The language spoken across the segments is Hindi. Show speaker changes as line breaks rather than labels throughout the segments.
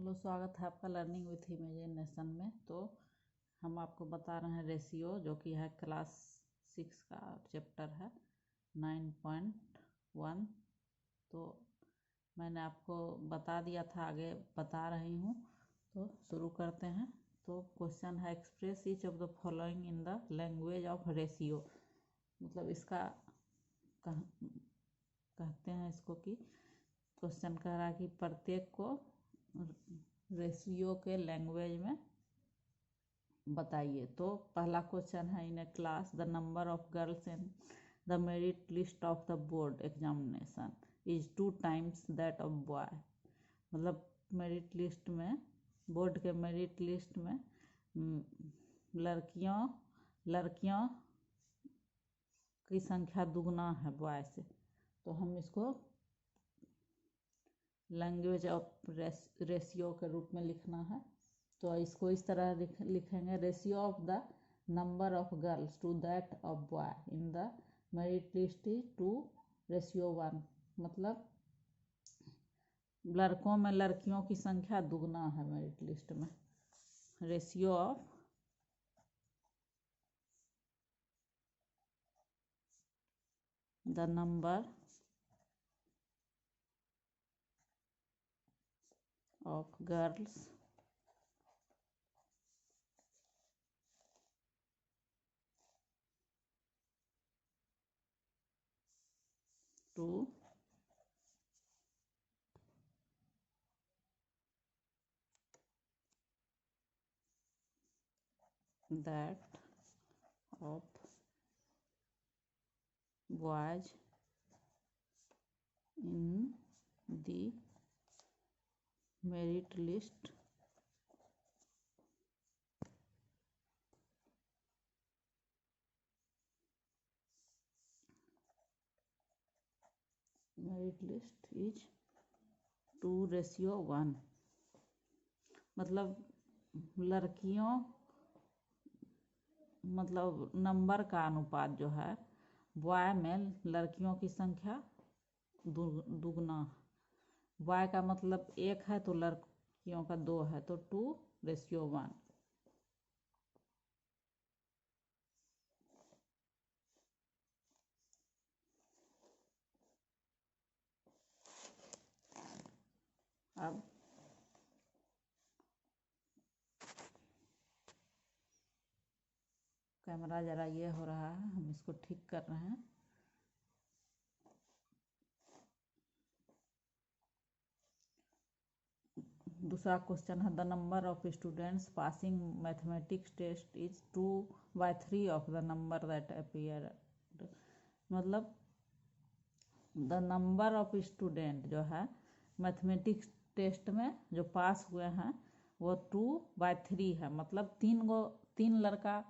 हेलो, स्वागत है आपका लर्निंग विथ इमेजिनेशन में। तो हम आपको बता रहे हैं रेशियो, जो कि है क्लास 6 का चैप्टर है 9.1। तो मैंने आपको बता दिया था, आगे बता रही हूँ। तो शुरू करते हैं। तो क्वेश्चन है, express each of the following in the language of ratio. मतलब इसका कहते हैं इसको कि क्वेश्चन कह रहा है कि प्रत्येक को रेशियो के लैंग्वेज में बताइए। तो पहला क्वेश्चन है, in a class the number of girls in the merit list of the board examination is 2 times that of boy. मतलब मेरिट लिस्ट में, बोर्ड के मेरिट लिस्ट में लड़कियों की संख्या दुगना है बॉय से। तो हम इसको लैंग्वेज ऑफ रेशियो के रूप में लिखना है। तो इसको इस तरह लिखेंगे, ratio of the number of girls to that of boy in the merit list is 2:1। मतलब लड़कों में लड़कियों की संख्या दुगना है मेरिट लिस्ट में। Ratio of the number of girls to that of boys in the merit list is 2:1। मतलब लड़कियों, मतलब नंबर का अनुपात जो है बॉय में लड़कियों की संख्या दुगना। बॉय का मतलब 1 है तो लड़कियों का 2 है, तो 2:1। अब कैमरा जरा ये हो रहा है, हम इसको ठीक कर रहे हैं। दूसरा क्वेश्चन है, the number of students passing mathematics test is 2/3 of the number that appear. मतलब द नंबर ऑफ स्टूडेंट जो है मैथमेटिक्स टेस्ट में जो पास हुए हैं वो 2/3 है। मतलब 3 लड़का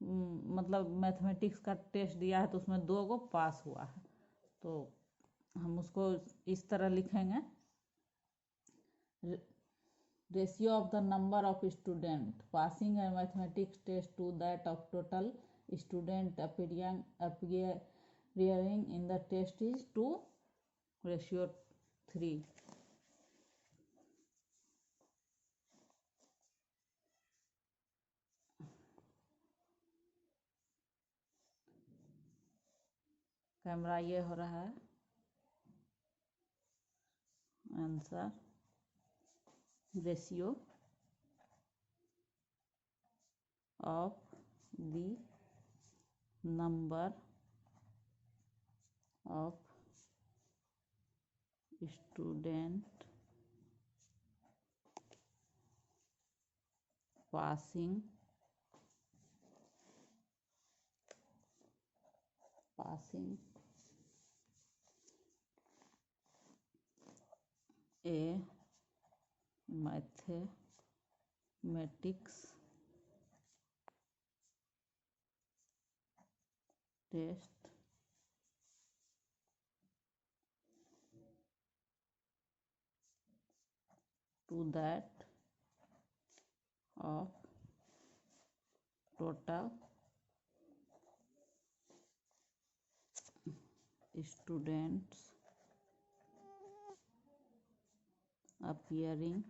मतलब मैथमेटिक्स का टेस्ट दिया है तो उसमें 2 गो पास हुआ है। तो हम उसको इस तरह लिखेंगे, ratio of the number of student passing a mathematics test to that of total student appearing in the test is 2:3। Camera ये हो रहा है। Answer, ratio of the number of student passing a mathematics test to that of total students appearing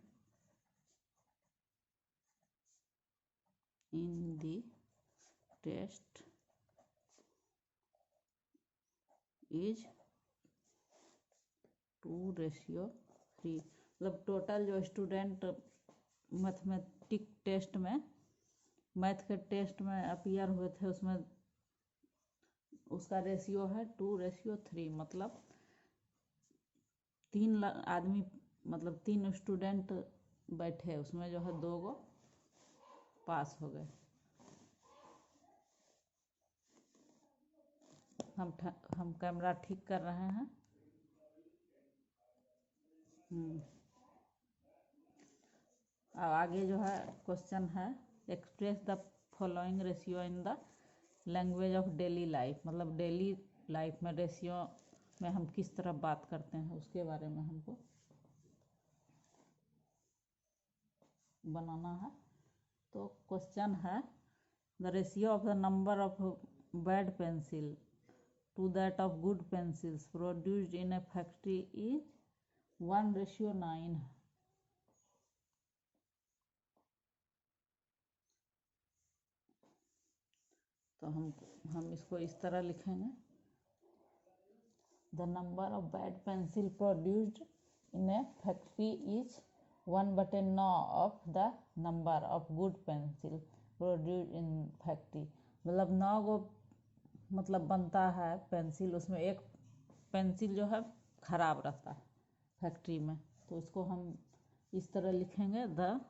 in the test is 2:3। मतलब टोटल जो स्टूडेंट मैथमेटिक टेस्ट में मैथ के टेस्ट में अपीयर हुए थे उसमें उसका रेशियो है 2:3। मतलब 3 आदमी मतलब 3 स्टूडेंट बैठे उसमें जो है 2 गो पास हो गए। हम कैमरा ठीक कर रहे हैं। अब आगे जो है क्वेश्चन है express the following ratio in the language of daily life. मतलब डेली लाइफ में रेशियो में हम किस तरह बात करते हैं उसके बारे में हमको बनाना है। तो क्वेश्चन है the ratio of the number of bad pencil to that of good pencils produced in a factory is 1:9। तो हम इसको इस तरह लिखेंगे the number of bad pencil produced in a factory is 1/9 of the number of good pencil produced in factory. मतलब 9 गो मतलब बनता है पेंसिल, उसमें एक पेंसिल जो है खराब रहता है फैक्ट्री में। तो इसको हम इस तरह लिखेंगे the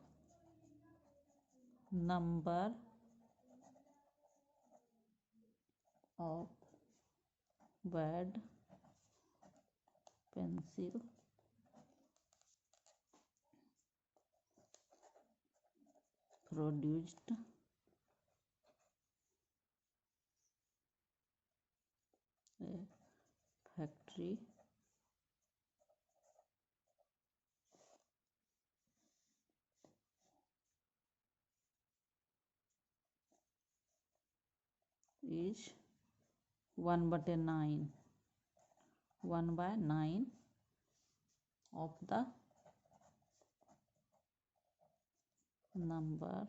number of bad pencil produced a factory is 1/9 of the number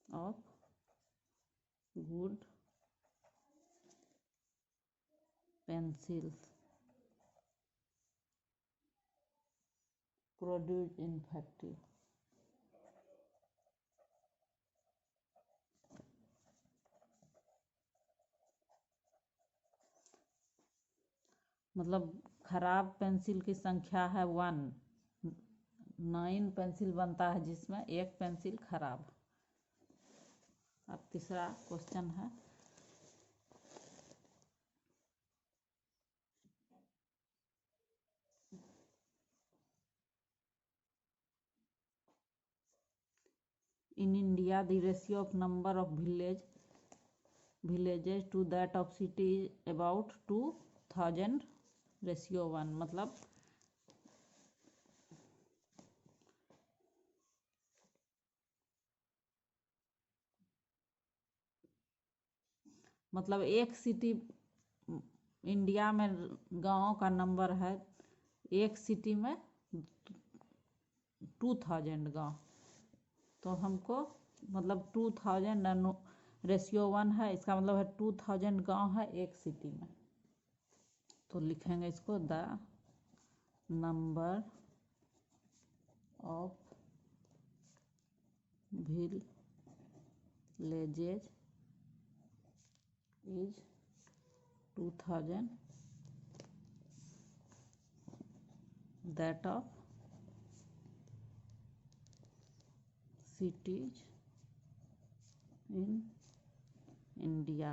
of good pencils produced in factory। मतलब खराब पेंसिल की संख्या है 1, 9 पेंसिल बनता है जिसमें एक पेंसिल खराब। अब तीसरा क्वेश्चन है in India the ratio of number of villages to that of city is about 2000:1। मतलब एक सिटी इंडिया में गाँव का नंबर है, एक सिटी में 2000 गाँव। तो हमको मतलब 2000:1 है, इसका मतलब है 2000 गाँव है एक सिटी में। तो लिखेंगे इसको the number of villages is 2000 that of cities in India।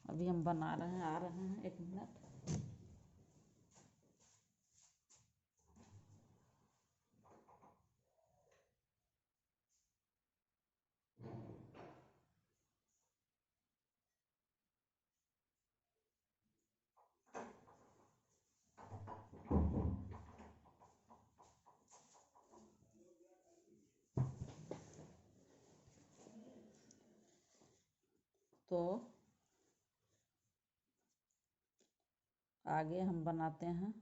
अभी हम बना रहे हैं, आ रहे हैं, 1 मिनट। तो आगे हम बनाते हैं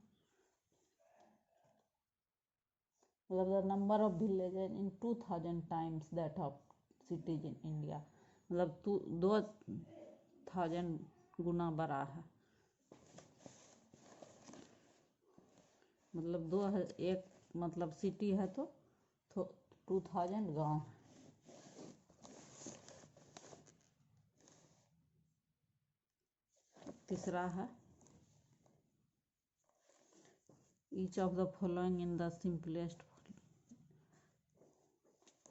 मतलब the number of villages in 2000 times that of cities in India, मतलब 2000 गुना बड़ा है, मतलब एक मतलब सिटी है तो 2000 गाँव। तीसरा है each of the following in the simplest,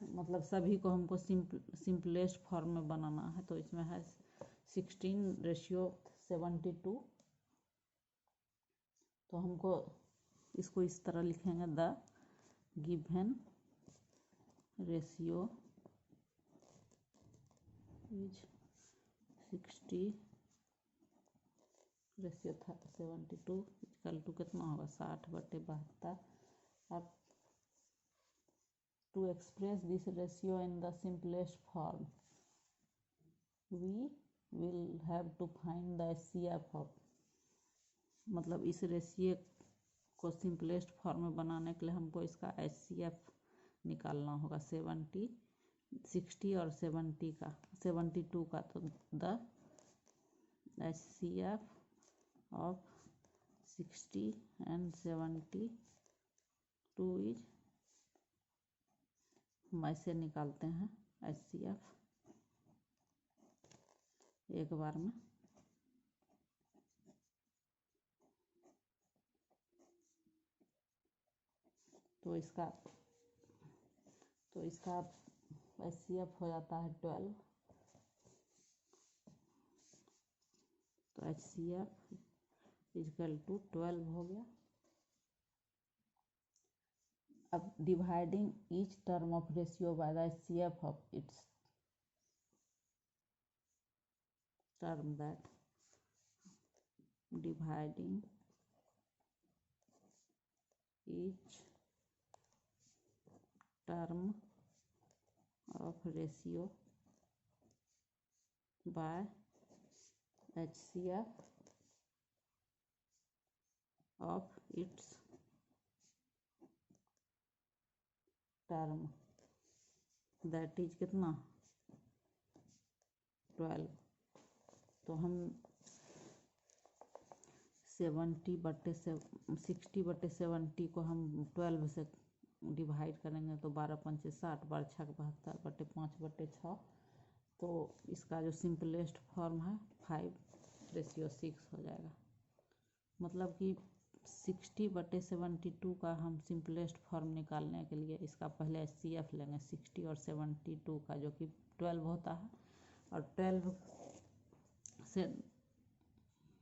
मतलब सभी को हमको सिंपलेस्ट फॉर्म में बनाना है, तो इसमें है 16:72। तो हमको इसको इस तरह लिखेंगे, the given ratio is 60:72 equal to कितना होगा 60/72। अब to express this ratio in the simplest form we will have to find the HCF of, मतलब इस रेशियो को सिंपलेस्ट फॉर्म में बनाने के लिए हमको इसका HCF निकालना होगा 60 और 72 का। तो the HCF of 60 and 72 is, हम ऐसे निकालते हैं HCF एक बार में। तो इसका HCF हो जाता है 12। तो HCF इक्वल टू 12 हो गया। अब dividing each term of ratio by the HCF of its term, that dividing each term of ratio by HCF of its term, that is कितना 12। तो हम 60/70 को हम 12 से डिवाइड करेंगे तो 12×5 = 60, 12×6 = 72, 5/6। तो इसका जो सिंपलेस्ट फॉर्म है 5:6 हो जाएगा। मतलब कि 60/72 का हम सिंपलेस्ट फॉर्म निकालने के लिए इसका पहले HCF लेंगे 60 और 72 का, जो कि 12 होता है, और 12 से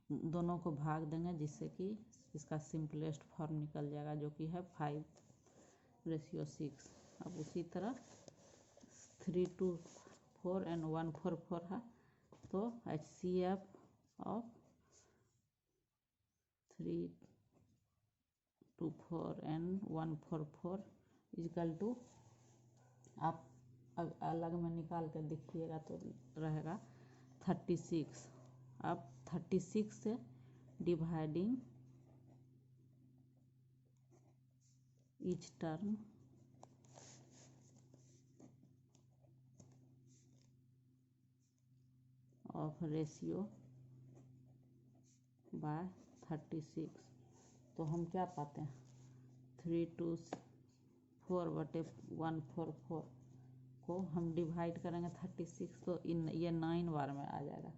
दोनों को भाग देंगे जिससे कि इसका सिंपलेस्ट फॉर्म निकल जाएगा, जो कि है 5:6। अब उसी तरह 324 and 144 है, तो HCF of 324 and 144 equal to, आप अलग में निकाल कर देखिएगा तो रहेगा 36। अब 36 से dividing each term of ratio by 36, तो हम क्या पाते हैं 324/144 को हम डिवाइड करेंगे 36, तो ये 9 बार में आ जाएगा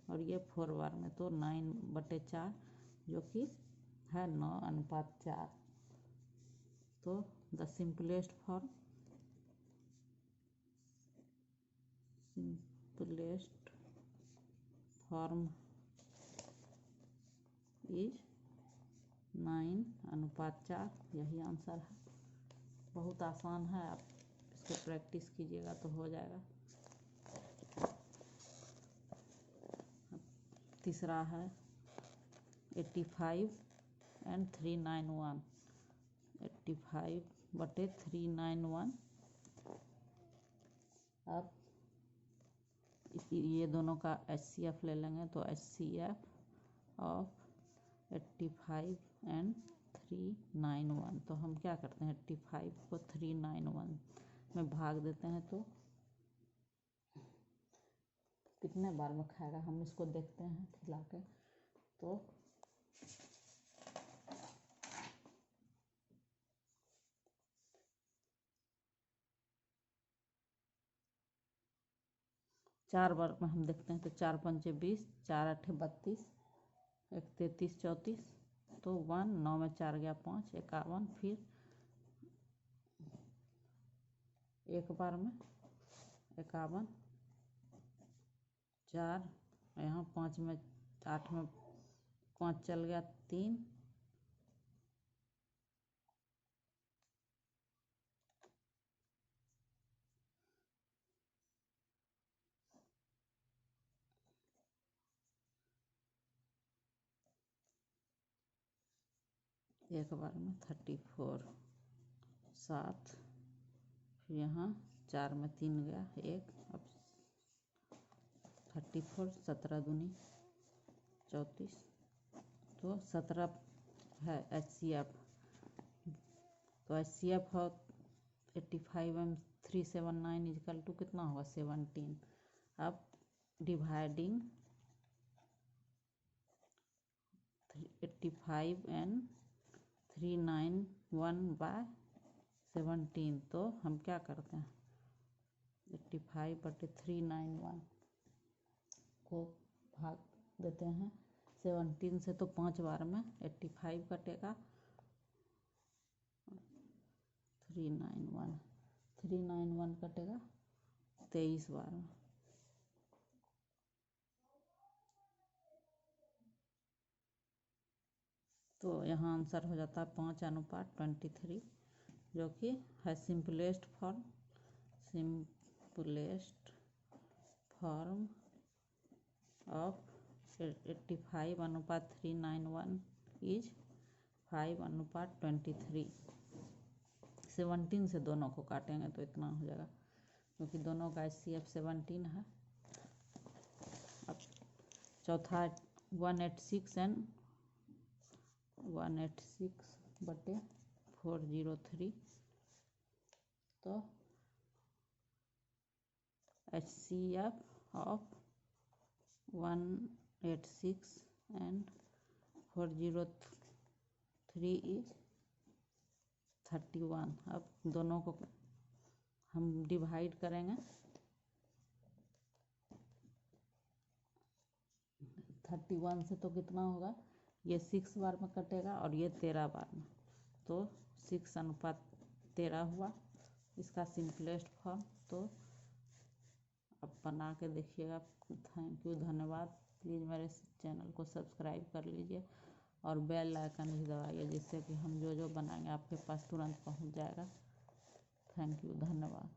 और ये 4 बार में, तो 9/4 जो कि है 9:4। तो द सिंपलेस्ट फॉर्म इज 9:4। यही आंसर है। बहुत आसान है, आप इसको प्रैक्टिस कीजिएगा तो हो जाएगा। तीसरा है 85 and 391, 85/391। अब ये दोनों का HCF ले लेंगे, तो HCF ऑफ 85 and 391। तो हम क्या करते हैं 85 को 391 में भाग देते हैं तो कितने बार में खाएगा, हम इसको देखते हैं खिला के। तो 4 बार में हम देखते हैं तो 4 पंचे 20, 4 8 32, 1 33 34, तो 1 9 में 4 गया 5 51, फिर एक बार में 51, 4 यहाँ 5 में 8 में 5 चल गया 3, एक बार में 34 7, फिर यहाँ 4 में 3 गया 1, अब 34 17 दूनी 34, तो 17 है HCF। तो HCF हो 85 में 379 इजकल टू कितना होगा 17। अब डिवाइडिंग 85 एंड 391 बाय 17, तो हम क्या करते हैं 85 बटे 391 को भाग देते हैं 17 से, तो 5 बार में 85 कटेगा, 391 कटेगा 23 बार में। तो यहाँ आंसर हो जाता है 5:23, जो कि है सिंपलेस्ट फॉर्म ऑफ 85:391 इज 5:23। 17 से दोनों को काटेंगे तो इतना हो जाएगा, क्योंकि दोनों का HCF 17 है। अब चौथा 186 एंड 186 बटे 403, तो HCF ऑफ 186 एंड 403 इज 31। अब दोनों को हम डिवाइड करेंगे 31 से, तो कितना होगा, ये 6 बार में कटेगा और ये 13 बार में, तो 6:13 हुआ इसका सिंपलेस्ट फॉर्म। तो अब बना के देखिएगा। थैंक यू, धन्यवाद। प्लीज़ मेरे चैनल को सब्सक्राइब कर लीजिए और बेल आइकन भी दबाइए, जिससे कि हम जो बनाएंगे आपके पास तुरंत पहुंच जाएगा। थैंक यू, धन्यवाद।